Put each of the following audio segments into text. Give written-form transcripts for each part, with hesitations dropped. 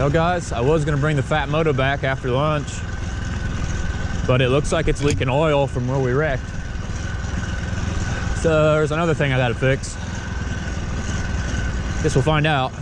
Well guys, I was gonna bring the Phatmoto back after lunch, but it looks like it's leaking oil from where we wrecked. So there's another thing I gotta fix. Guess we'll find out.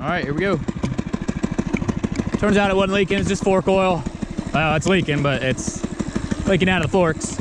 All right, here we go. Turns out it wasn't leaking, it's just fork oil. Well, it's leaking, but it's leaking out of the forks.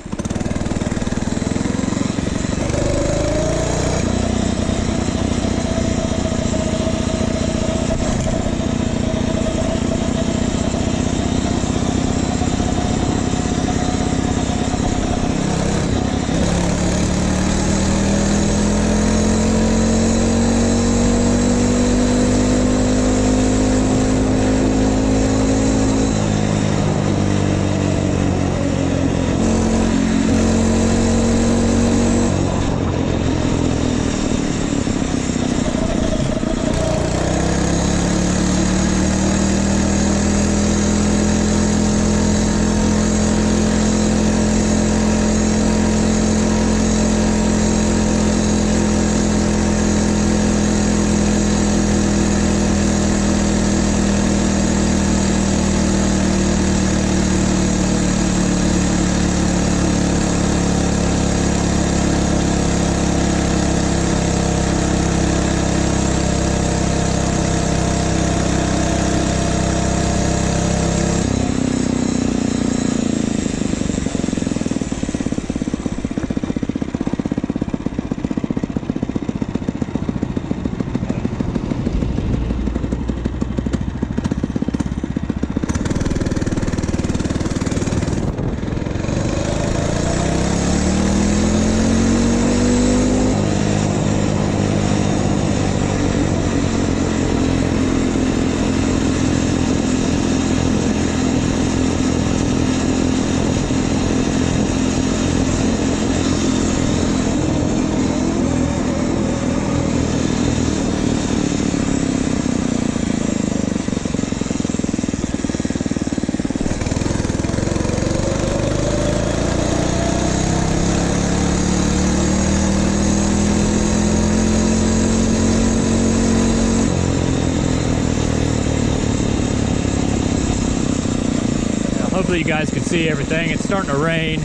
Hopefully you guys can see everything. It's starting to rain.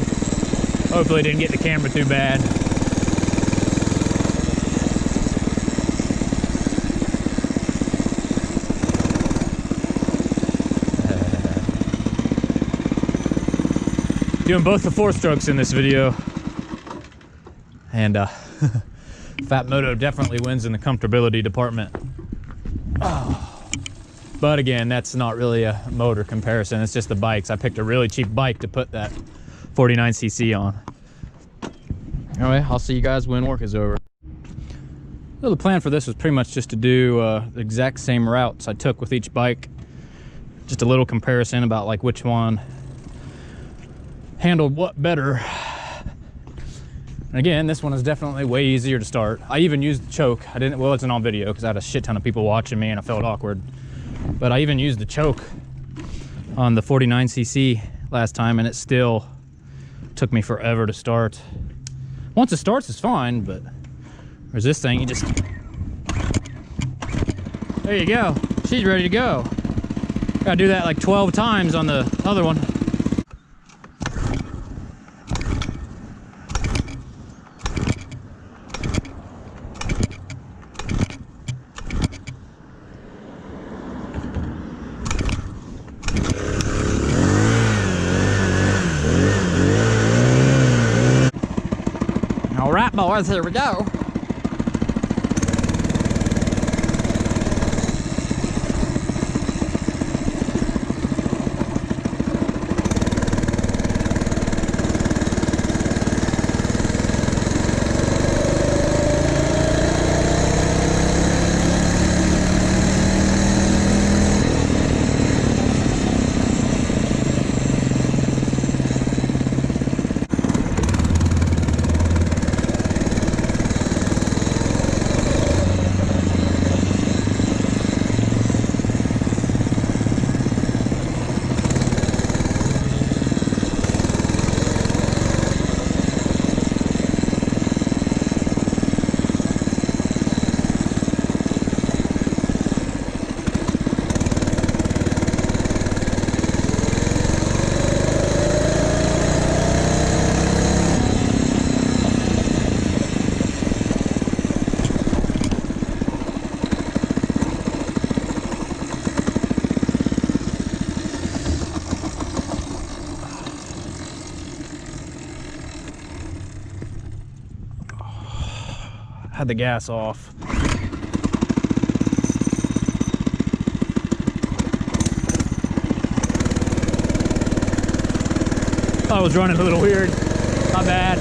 Hopefully it didn't get the camera too bad. Doing both the 4-strokes in this video. And Phatmoto definitely wins in the comfortability department. Oh. But again, that's not really a motor comparison. It's just the bikes. I picked a really cheap bike to put that 49cc on. Anyway, I'll see you guys when work is over. So the plan for this was pretty much just to do the exact same routes I took with each bike. Just a little comparison about like which one handled what better. And again, this one is definitely way easier to start. I even used the choke. I didn't, well, it's not on video because I had a shit ton of people watching me and I felt awkward. But I even used the choke on the 49cc last time and it still took me forever to start. Once it starts, it's fine, but there's this thing, you just, there you go. She's ready to go. Gotta do that like 12 times on the other one. All right, boys, here we go. had the gas off. I was running a little weird. Not bad.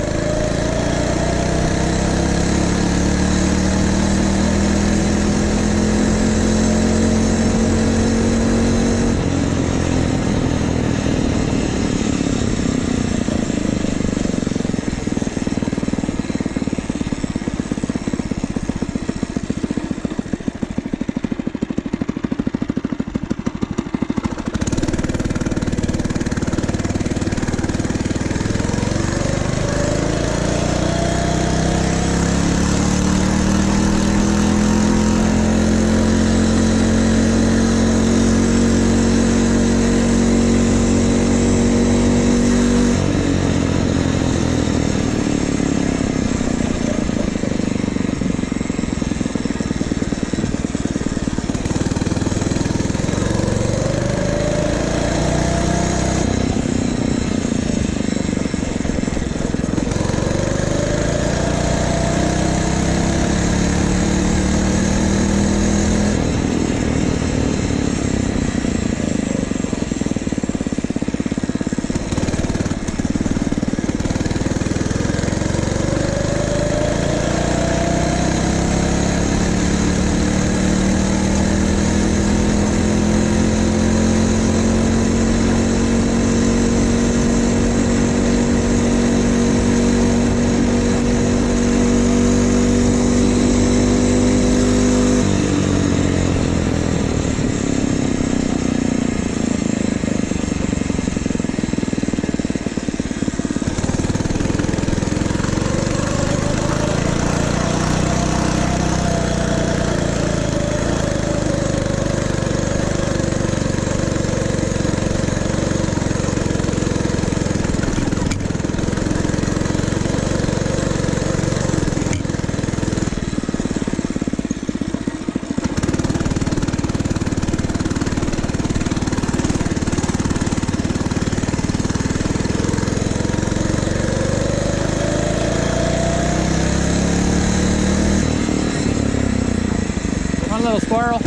Little squirrel.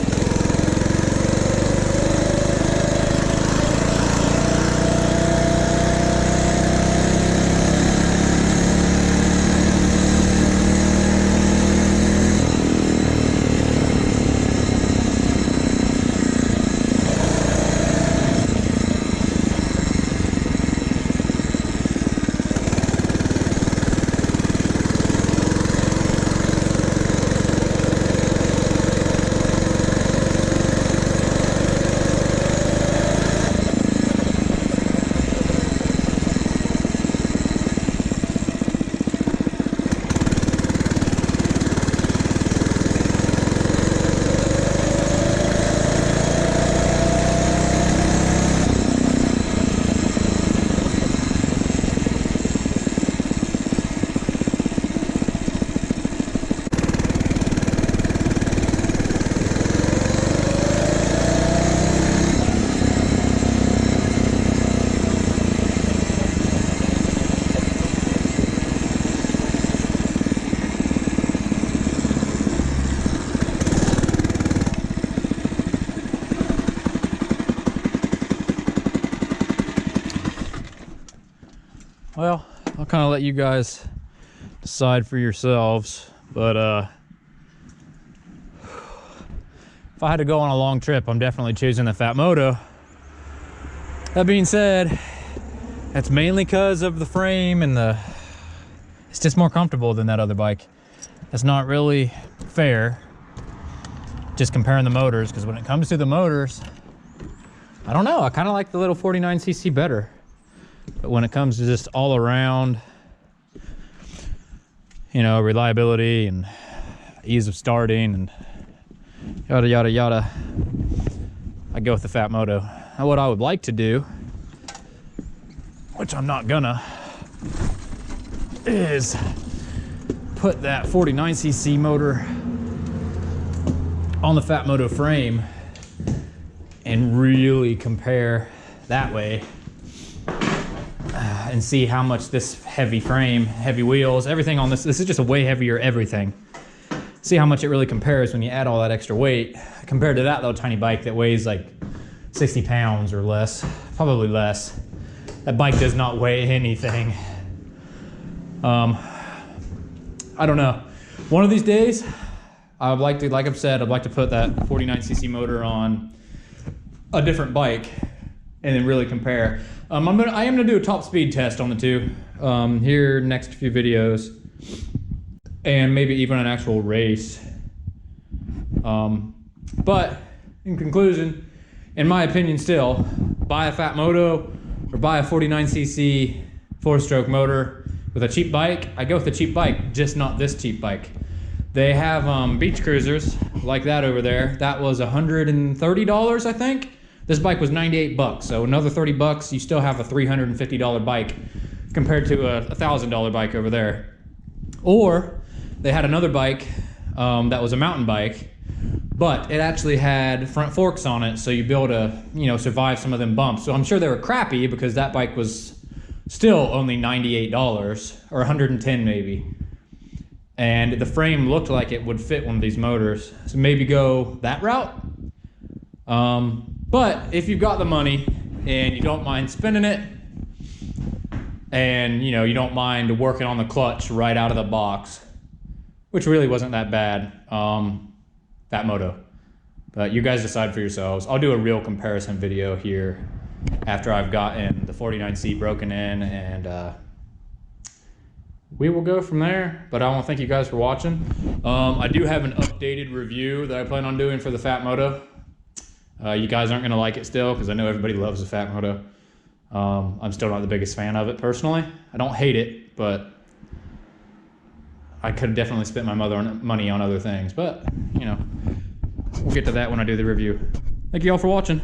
Well, I'll kind of let you guys decide for yourselves, but if I had to go on a long trip, I'm definitely choosing the Phatmoto. That being said, that's mainly because of the frame and it's just more comfortable than that other bike. That's not really fair, just comparing the motors, because when it comes to the motors, I don't know, I kind of like the little 49cc better. But when it comes to just all around, you know, reliability and ease of starting and yada, yada, yada, I go with the Phatmoto. Now what I would like to do, which I'm not gonna, is put that 49cc motor on the Phatmoto frame and really compare that way and see how much this heavy frame, heavy wheels, everything on this is just a way heavier everything. see how much it really compares when you add all that extra weight compared to that little tiny bike that weighs like 60 pounds or less, probably less. That bike does not weigh anything. I don't know. One of these days, I would like to, like I've said, I'd like to put that 49cc motor on a different bike and then really compare. I am gonna do a top speed test on the two here next few videos, and maybe even an actual race. But in conclusion, in my opinion still, buy a Phatmoto or buy a 49cc 4-stroke motor with a cheap bike. I go with a cheap bike, just not this cheap bike. They have beach cruisers like that over there. That was $130, I think. This bike was 98 bucks, so another 30 bucks, you still have a $350 bike compared to a $1,000 bike over there. Or they had another bike that was a mountain bike, but it actually had front forks on it, so you'd be able to, you know, survive some of them bumps. So I'm sure they were crappy because that bike was still only $98 or 110 maybe. And the frame looked like it would fit one of these motors, so maybe go that route. But if you've got the money and you don't mind spending it, and you know, you don't mind working on the clutch right out of the box, which really wasn't that bad, Phatmoto. But you guys decide for yourselves. I'll do a real comparison video here after I've gotten the 49C broken in, and we will go from there. But I want to thank you guys for watching. I do have an updated review that I plan on doing for the Phatmoto. You guys aren't going to like it still because I know everybody loves the Phatmoto. I'm still not the biggest fan of it personally. I don't hate it, but I could have definitely spent my money on other things. But, you know, we'll get to that when I do the review. Thank you all for watching.